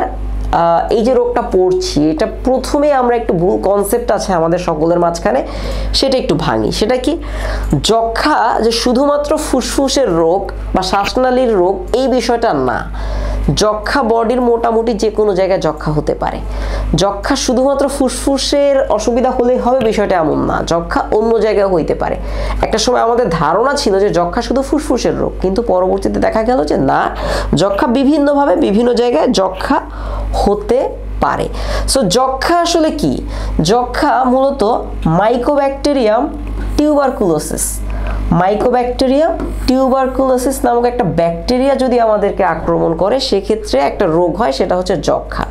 এই যে রোগটা পড়ছি, এটা প্রথমে আমরা একটু ভুল কনসেপ্ট আছে আমাদের সকলের মাঝখানে, সেটা একটু ভাঙি। সেটা কি, যক্ষা যে শুধুমাত্র ফুসফুসের রোগ বা শ্বাসনালীর রোগ এই বিষয়টা না। যক্ষা বডির মোটামুটি যে কোনো জায়গায় যক্ষা হতে পারে। যক্ষা শুধুমাত্র ফুসফুসের অসুবিধা হলেই হবে বিষয়টা এমন না, যক্ষা অন্য জায়গায় হইতে পারে। একটা সময় আমাদের ধারণা ছিল যে যক্ষা শুধু ফুসফুসের রোগ, কিন্তু পরবর্তীতে দেখা গেল যে না, যক্ষা বিভিন্নভাবে বিভিন্ন জায়গায় যক্ষা হতে পারে। সো যক্ষা আসলে কি, যক্ষা মূলত মাইকোব্যাকটেরিয়াম টিউবারকুলোসিস, মাইকোব্যাকটেরিয়াম টিউবারকুলোসিস নামক একটা ব্যাকটেরিয়া যদি আমাদেরকে আক্রমণ করে সেক্ষেত্রে একটা রোগ হয়, সেটা হচ্ছে যক্ষা।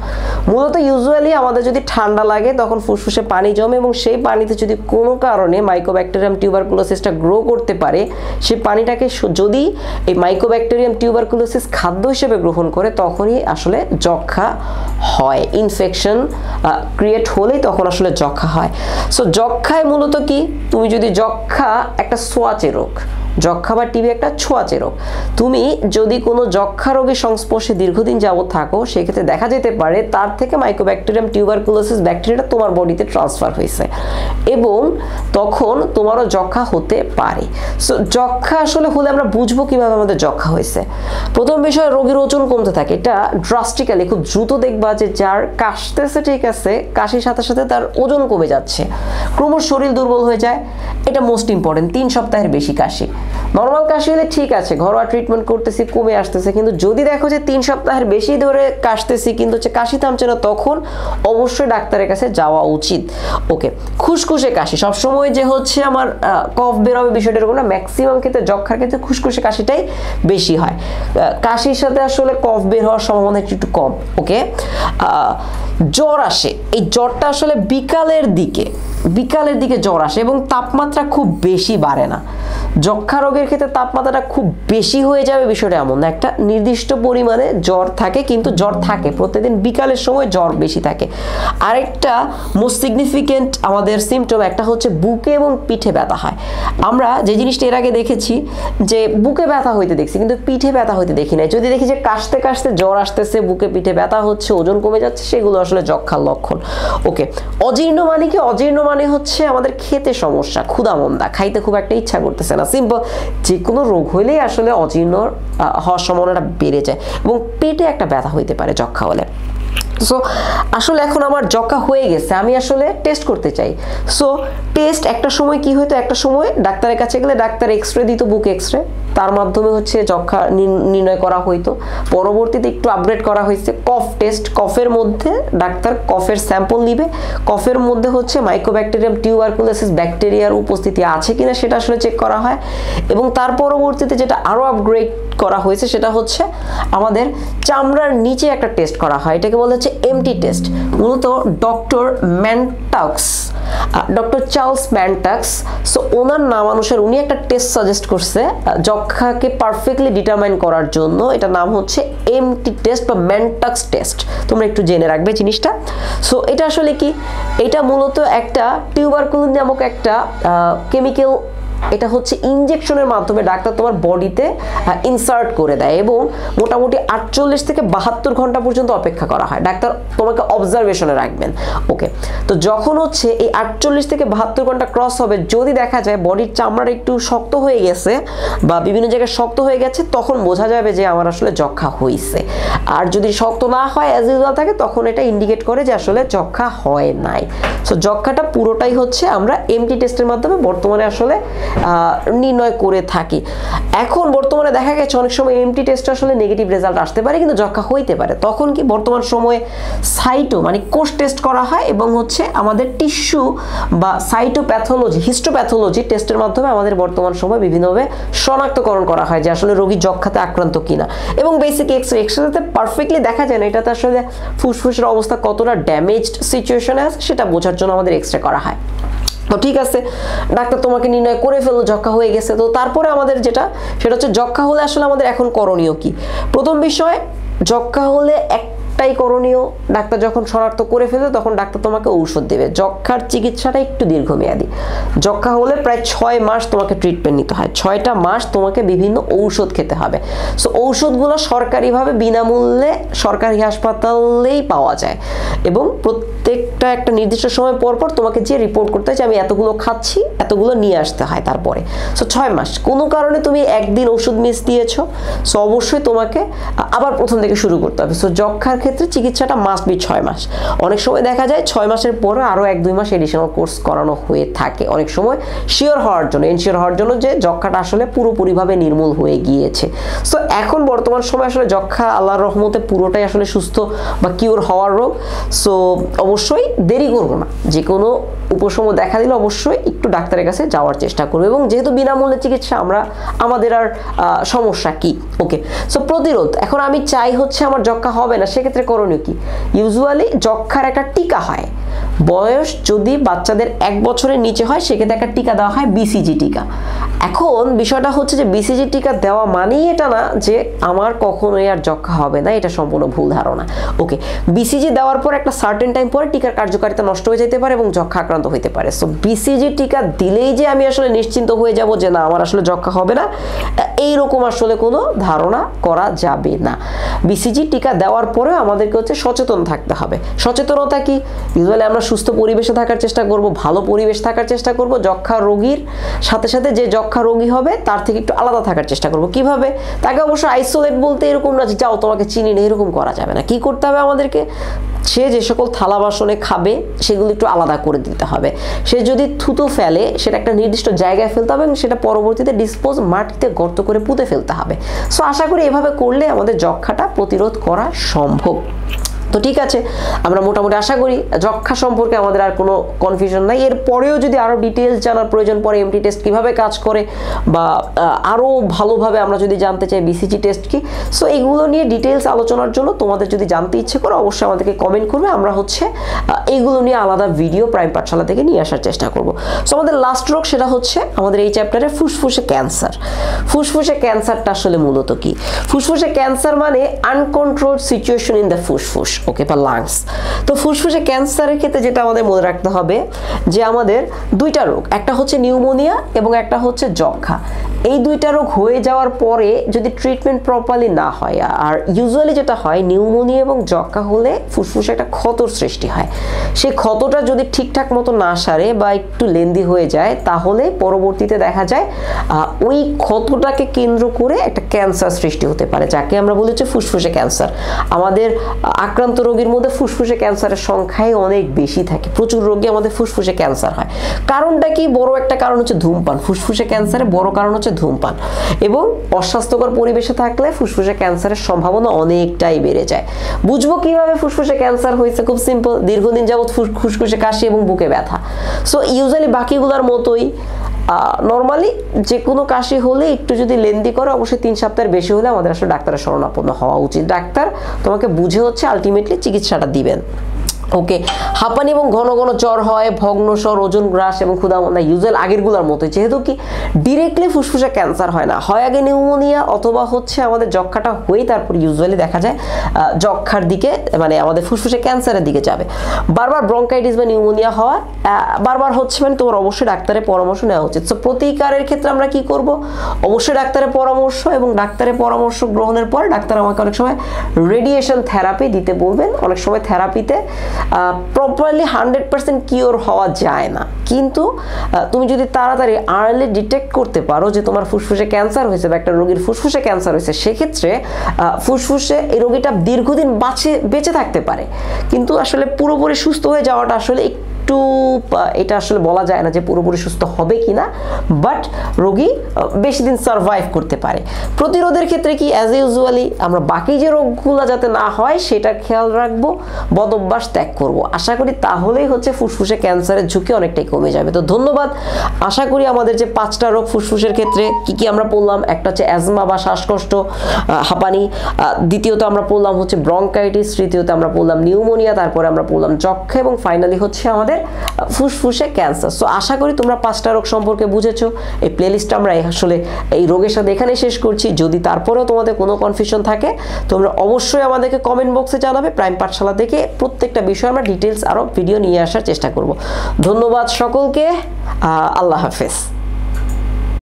মূলত ইউজুয়ালি আমাদের যদি ঠান্ডা লাগে তখন ফুসফুসে পানি জমে এবং সেই পানিতে যদি কোনো কারণে মাইকোব্যাকটেরিয়াম টিউবারকুলোসিসটা গ্রো করতে পারে, সেই পানিটাকে যদি এই মাইকোব্যাকটেরিয়াম টিউবারকুলোসিস খাদ্য হিসেবে গ্রহণ করে তখনই আসলে যক্ষা হয়। ইনফেকশন ক্রিয়েট হলেই তখন আসলে যক্ষা হয়। সো যক্ষায় মূলত কি, তুমি যদি যক্ষা একটা ছোঁয়াচে রোগ, যক্ষা বা টিবি একটা ছোঁয়াচে রোগ, তুমি যদি কোনো যক্ষা রোগীর সংস্পর্শে দীর্ঘদিন যাবত থাকো সেক্ষেত্রে দেখা যেতে পারে তার থেকে মাইকোব্যাকটেরিয়াম টিউবারকুলোসিস ব্যাকটেরিয়াটা তোমার বডিতে ট্রান্সফার হয়েছে এবং তখন তোমারও যক্ষা হতে পারে। সো যক্ষা আসলে হলে আমরা বুঝবো কিভাবে আমাদের যক্ষা হয়েছে। প্রথম বিষয়, রোগীর ওজন কমতে থাকে, এটা ড্রাস্টিক্যালি খুব দ্রুত দেখবা যে যার কাশতেছে ঠিক আছে, কাশির সাথে সাথে তার ওজন কমে যাচ্ছে, ক্রমশ শরীর দুর্বল হয়ে যায়। এটা মোস্ট ইম্পর্টেন্ট। 3 সপ্তাহের বেশি কাশি, নর্মাল কাশি হলে ঠিক আছে, ঘরোয়া ট্রিটমেন্ট করতেছি কমে আসতেছে, কিন্তু যদি দেখো যে 3 সপ্তাহের বেশি ধরে কাশতেছি কিন্তু হচ্ছে কাশি থামছে না, তখন অবশ্যই ডাক্তারের কাছে যাওয়া উচিত। ওকে, খুসখুসে কাশি, সবসময় যে হচ্ছে আমার কফ বেরোবে বিষয়টা এরকম না, ম্যাক্সিমাম ক্ষেত্রে যক্ষার ক্ষেত্রে খুসখুসে কাশিটাই বেশি হয়, কাশির সাথে আসলে কফ বের হওয়ার সম্ভাবনা একটু কম। ওকে, জ্বর আসে, এই জ্বরটা আসলে বিকালের দিকে জ্বর আসে এবং তাপমাত্রা খুব বেশি বাড়ে না। যক্ষা রোগের ক্ষেত্রে তাপমাত্রাটা খুব বেশি হয়ে যাবে বিষয়টা এমন না, একটা নির্দিষ্ট পরিমাণে জ্বর থাকে, কিন্তু জ্বর থাকে প্রতিদিন বিকালের সময় জ্বর বেশি থাকে। আরেকটা মোস্ট সিগনিফিকেন্ট আমাদের সিমটম একটা হচ্ছে বুকে এবং পিঠে ব্যথা হয়। আমরা যে জিনিসটা এর আগে দেখেছি যে বুকে ব্যথা হইতে দেখছি কিন্তু পিঠে ব্যথা হইতে দেখি নাই। যদি দেখি যে কাশতে কাশতে জ্বর আসতেছে, বুকে পিঠে ব্যথা হচ্ছে, ওজন কমে যাচ্ছে, সেগুলো আসলে যক্ষার লক্ষণ। ওকে, অজীর্ণ মানে কি, অজীর্ণ মানে হচ্ছে আমাদের খেতে সমস্যা, ক্ষুধা মন্দা, খাইতে খুব একটা ইচ্ছা করতেছে না। সিম্পল, যে কোনো রোগ হইলেই আসলে অজীর্ণ হওয়ার সম্ভাবনাটা বেড়ে যায় এবং পেটে একটা ব্যথা হইতে পারে যক্ষা হলে। সো আসলে এখন আমার যক্ষা হয়ে গেছে, আমি আসলে টেস্ট করতে চাই। সো টেস্ট একটা সময় কি হতো, একটা সময় ডাক্তারের কাছে গেলে ডাক্তার এক্সরে দিত, বুক এক্সরে, তার মাধ্যমে হচ্ছে যক্ষা নির্ণয় করা হইতো। পরবর্তীতে একটু আপগ্রেড করা হয়েছে কফ টেস্ট। কফের মধ্যে ডাক্তার কফের স্যাম্পল নিবে, কফের মধ্যে হচ্ছে মাইক্রোব্যাকটেরিয়াম টিউবারকুলোসিস ব্যাকটেরিয়ার উপস্থিতি আছে কিনা সেটা আসলে চেক করা হয়। এবং তার পরবর্তীতে যেটা আরও আপগ্রেড করা হয়েছে সেটা হচ্ছে আমাদের চামড়ার নিচে একটা টেস্ট করা হয়, এটাকে বলা হচ্ছে এমটি টেস্ট। মূলত ডক্টর ম্যানটাক্স, ডক্টর চার্লস ম্যানটাক্স, সো ওনার নাম অনুসারে উনি একটা টেস্ট সাজেস্ট করছে যক্ষাকে পারফেক্টলি ডিটারমাইন করার জন্য। এটা নাম হচ্ছে এমটি টেস্ট বা ম্যানটাক্স টেস্ট, তোমরা একটু জেনে রাখবে জিনিসটা। সো এটা আসলে কি, এটা মূলত একটা টিউবারকুলিন নামক একটা কেমিক্যাল, এটা হচ্ছে ইনজেকশনের মাধ্যমে ডাক্তার তোমার বডিতে ইনসার্ট করে দেয় এবং মোটামুটি 48 থেকে 72 ঘন্টা পর্যন্ত অপেক্ষা করা হয়, ডাক্তার তোমাকে অবজারভেশনে রাখবেন। ওকে, তো যখন হচ্ছে এই 48 থেকে 72 ঘন্টা ক্রস হবে, যদি দেখা যায় বডির চামড়াটা একটু শক্ত হয়ে গেছে বা বিভিন্ন জায়গায় শক্ত হয়ে গেছে, তখন বোঝা যাবে যে আমার আসলে যক্ষা হয়েছে। আর যদি শক্ত না হয়, অ্যাজ ইউজুয়াল থাকে, তখন এটা ইন্ডিকেট করে যে আসলে যক্ষা হয় নাই। সো যক্ষাটা পুরোটাই হচ্ছে আমরা এমটি টেস্টের মাধ্যমে বর্তমানে আসলে নির্ণয় করে থাকি। এখন বর্তমানে দেখা গেছে অনেক সময় এমটি টেস্টে আসলে নেগেটিভ রেজাল্ট আসতে পারে, কিন্তু যক্ষা হইতে পারে। তখন কি বর্তমান সময়ে সাইটো মানে কোষ টেস্ট করা হয় এবং হচ্ছে আমাদের টিস্যু বা সাইটোপ্যাথোলজি, হিস্টোপ্যাথোলজি টেস্টের মাধ্যমে আমাদের বর্তমান সময়ে বিভিন্নভাবে শনাক্তকরণ করা হয় যে আসলে রোগী যক্ষাতে আক্রান্ত কিনা। এবং বেসিক এক্সরেতে পারফেক্টলি দেখা যায় না এটাতে আসলে ফুসফুসের অবস্থা কতটা ড্যামেজড সিচুয়েশনে আছে সেটা বোঝার জন্য আমাদের এক্সরে করা হয়। তো ঠিক আছে, ডাক্তার তোমাকে নির্ণয় করে ফেললো যক্ষা হয়ে গেছে। তো তারপরে আমাদের যেটা সেটা হচ্ছে যক্ষা হলে আসলে আমাদের এখন করণীয় কি। প্রথম বিষয়, যক্ষা হলে একটাই করণীয়, ডাক্তার যখন শনাক্ত করে ফেলে তখন ডাক্তার তোমাকে ঔষধ দেবে। যক্ষার চিকিৎসাটা একটু দীর্ঘমেয়াদী। যক্ষা হলে প্রায় 6 মাস তোমাকে ট্রিটমেন্ট নিতে হয়, 6টা মাস তোমাকে বিভিন্ন ঔষধ খেতে হবে। সো ঔষধগুলো সরকারিভাবে বিনামূল্যে সরকারি হাসপাতালেই পাওয়া যায় এবং প্রত্যেকটা একটা নির্দিষ্ট সময় পর পর তোমাকে যে রিপোর্ট করতে হয় যে আমি এতগুলো খাচ্ছি, এতগুলো নিয়ে আসতে হয় তারপরে। সো 6 মাস, কোনো কারণে তুমি একদিন ওষুধ মিস দিয়েছো, সো অবশ্যই তোমাকে আবার প্রথম থেকে শুরু করতে হবে। সো যক্ষার ক্ষেত্রে চিকিৎসাটা মাস্ট বি 6 মাস। অনেক সময় দেখা যায় 6 মাসের পরে আরও 1-2 মাস এডিশনাল কোর্স করানো হয়ে থাকে, অনেক সময় এনশিওর হওয়ার জন্য যে যক্ষাটা আসলে পুরোপুরিভাবে নির্মূল হয়ে গিয়েছে। সো এখন বর্তমান সময় আসলে যক্ষা আল্লাহর রহমতে পুরোটাই আসলে সুস্থ বা কিওর হওয়ার রোগ। সো অবশ্যই দেরি করবো না, যে কোনো উপশম দেখা দিলে অবশ্যই একটু ডাক্তারের কাছে যাওয়ার চেষ্টা করবো। এবং যেহেতু বিনামূল্যে চিকিৎসা, আমাদের আর সমস্যা কি। ওকে, সো প্রতিরোধ, এখন আমি চাই হচ্ছে আমার যক্ষা হবে না, সেক্ষেত্রে করণীয় কি। ইউজুয়ালি যক্ষার একটা টিকা হয়, বয়স যদি বাচ্চাদের 1 বছরের নিচে হয় সেক্ষেত্রে একটা টিকা দেওয়া হয়, বিসিজি টিকা। এখন বিষয়টা হচ্ছে যে বিসিজি টিকা দেওয়া মানেই এটা না যে আমার কখনোই আর যক্ষা হবে না, এটা সম্পূর্ণ ভুল ধারণা। ওকে, বিসিজি দেওয়ার পর একটা সার্টেন টাইম পরে টিকার কার্যকারিতা নষ্ট হয়ে যেতে পারে এবং যক্ষা আক্রান্ত হতে পারে। সো বিসিজি টিকা দিলেই যে আমি আসলে নিশ্চিন্ত হয়ে যাব যে না আমার আসলে যক্ষা হবে না, এইরকম আসলে কোনো ধারণা করা যাবে না। বিসিজি টিকা দেওয়ার পরেও আমাদেরকে হচ্ছে সচেতন থাকতে হবে। সচেতনতা কি, ইউজুয়ালি আমরা সুস্থ পরিবেশে থাকার চেষ্টা করব, ভালো পরিবেশ থাকার চেষ্টা করব, যক্ষা রোগীর সাথে সাথে যে যক্ষা রোগী হবে তার থেকে একটু আলাদা থাকার চেষ্টা করব। কিভাবে, তাকে অবশ্য আইসোলেট বলতে এরকম না যে যাও তোমাকে চিনি না, এরকম করা যাবে না। কি করতে হবে আমাদেরকে, সে যে সকল থালা বাসনে খাবে সেগুলো একটু আলাদা করে দিতে হবে। সে যদি থুতু ফেলে সেটা একটা নির্দিষ্ট জায়গায় ফেলতে হবে এবং সেটা পরবর্তীতে ডিসপোজ মাটিতে গর্ত করে পুঁতে ফেলতে হবে। সো আশা করি এভাবে করলে আমাদের যক্ষাটা প্রতিরোধ করা সম্ভব। তো ঠিক আছে, আমরা মোটামুটি আশা করি যক্ষা সম্পর্কে আমাদের আর কোনো কনফিউশন নাই। এরপরেও যদি আরও ডিটেলস জানার প্রয়োজন পড়ে, এমটি টেস্ট কীভাবে কাজ করে বা আরও ভালোভাবে আমরা যদি জানতে চাই বিসিজি টেস্ট কি, সো এইগুলো নিয়ে ডিটেলস আলোচনার জন্য তোমাদের যদি জানতে ইচ্ছে করে অবশ্যই আমাদেরকে কমেন্ট করবে। আমরা হচ্ছে এইগুলো নিয়ে আলাদা ভিডিও প্রাইম পাঠশালা থেকে নিয়ে আসার চেষ্টা করব। সো আমাদের লাস্ট রোগ সেটা হচ্ছে আমাদের এই চ্যাপ্টারে ফুসফুসে ক্যান্সার। ফুসফুসে ক্যান্সারটা আসলে মূলত কি, ফুসফুসে ক্যান্সার মানে আনকন্ট্রোলড সিচুয়েশন ইন দ্য ফুসফুস, ওকে, বা লাংস। তো ফুসফুসে ক্যান্সারের ক্ষেত্রে যেটা আমাদের মনে রাখতে হবে যে আমাদের 2টা রোগ, একটা হচ্ছে নিউমোনিয়া এবং একটা হচ্ছে যক্ষা। এই দুইটা রোগ হয়ে যাওয়ার পরে যদি ট্রিটমেন্ট প্রপারলি না হয়, আর ইউজুয়ালি যেটা হয় নিউমোনিয়া এবং যক্ষ্মা হলে ফুসফুসে একটা ক্ষতর সৃষ্টি হয়। সেই ক্ষতটা যদি ঠিকঠাক মতো না সারে বা একটু লেন্দি হয়ে যায়, তাহলে পরবর্তীতে দেখা যায় ওই ক্ষতটাকে কেন্দ্র করে একটা ক্যান্সার সৃষ্টি হতে পারে, যাকে আমরা বলি হচ্ছে ফুসফুসে ক্যান্সার। আমাদের আক্রান্ত রোগীর মধ্যে ফুসফুসে ক্যান্সারের সংখ্যাই অনেক বেশি থাকে, প্রচুর রোগী আমাদের ফুসফুসে ক্যান্সার হয়। কারণটা কি? বড় একটা কারণ হচ্ছে ধূমপান। ফুসফুসে ক্যান্সারের বড় কারণ হচ্ছে ধূমপান, এবং অস্বাস্থ্যকর পরিবেশে থাকলে ফুসফুসে ক্যান্সারের সম্ভাবনা অনেকটাই বেড়ে যায়। বুঝবো কিভাবে ফুসফুসে ক্যান্সার হয়েছে? খুব সিম্পল, দীর্ঘদিন যাবত ফুসফুসে কাশি এবং বুকে ব্যথা। সো ইউজুয়ালি বাকিগুলোর মতোই নর্মালি যে কোনো কাশি হলে একটু যদি লেন্দি করে, অবশ্যই 3 সপ্তাহের বেশি হলে আমাদের আসলে ডাক্তারের শরণাপন্ন হওয়া উচিত। ডাক্তার তোমাকে বুঝে হচ্ছে আলটিমেটলি চিকিৎসাটা দিবেন। ওকে, হাঁপানি এবং ঘন ঘন জ্বর হয়, ভগ্নস্বর, ওজন হ্রাস এবং ক্ষুধামন্দা ইউজুয়াল আগেরগুলোর মতোই, যেহেতু কি ডিরেক্টলি ফুসফুসে ক্যান্সার হয় না, হয় আগে নিউমোনিয়া অথবা হচ্ছে আমাদের যক্ষ্মাটা হয়ে তারপর ইউজুয়ালি দেখা যায় যক্ষ্মার দিকে, মানে আমাদের ফুসফুসে ক্যান্সারের দিকে যাবে। বারবার ব্রঙ্কাইটিস বা নিউমোনিয়া হওয়া বারবার হচ্ছে, মানে তোমার অবশ্যই ডাক্তারের পরামর্শ নেওয়া উচিত। সো প্রতিকারের ক্ষেত্রে আমরা কি করব? অবশ্যই ডাক্তারের পরামর্শ, এবং ডাক্তারের পরামর্শ গ্রহণের পর ডাক্তার আমাকে অনেক সময় রেডিয়েশন থেরাপি দিতে বলবেন। অনেক সময় থেরাপিতে প্রপারলি 100% কিওর হওয়া যায় না, কিন্তু তুমি যদি তাড়াতাড়ি আর্লি ডিটেক্ট করতে পারো যে তোমার ফুসফুসে ক্যান্সার হয়েছে বা একটা রোগীর ফুসফুসে ক্যান্সার হয়েছে, সেক্ষেত্রে ফুসফুসে এই রোগীটা দীর্ঘদিন বেঁচে থাকতে পারে, কিন্তু আসলে পুরোপুরি সুস্থ হয়ে যাওয়াটা আসলে এটা আসলে বলা যায় না যে পুরোপুরি সুস্থ হবে কিনা, বাট রোগী বেশি দিন সার্ভাইভ করতে পারে। প্রতিরোধের ক্ষেত্রে কি অ্যাজ ইউজুয়ালি আমরা বাকি যে রোগগুলো যাতে না হয় সেটা খেয়াল রাখবো, বদ অভ্যাস ত্যাগ করব। আশা করি তাহলেই হচ্ছে ফুসফুসে ক্যান্সারের ঝুঁকি অনেকটাই কমে যাবে। তো ধন্যবাদ। আশা করি আমাদের যে 5টা রোগ ফুসফুসের ক্ষেত্রে কি আমরা পড়লাম, একটা হচ্ছে অ্যাজমা বা শ্বাসকষ্ট, হাঁপানি, দ্বিতীয়ত আমরা পড়লাম হচ্ছে ব্রঙ্কাইটিস, তৃতীয়ত আমরা পড়লাম নিউমোনিয়া, তারপরে আমরা পড়লাম যক্ষ্মা, এবং ফাইনালি হচ্ছে আমাদের ফুসফুসে ক্যান্সার। সো আশা করি তোমরা 5টা রোগ সম্পর্কে বুঝেছো। এই প্লেলিস্টটা আমরা আসলে এই রোগের সাথে এখানে শেষ করছি। যদি তারপরেও তোমাদের কোনো কনফিউশন থাকে, তোমরা অবশ্যই আমাদেরকে কমেন্ট বক্সে জানাবে। প্রাইম পাঠশালা দেখে প্রত্যেকটা বিষয় আমরা ডিটেলস আরও ভিডিও নিয়ে আসার চেষ্টা করব। ধন্যবাদ সকলকে। আল্লাহ হাফেজ।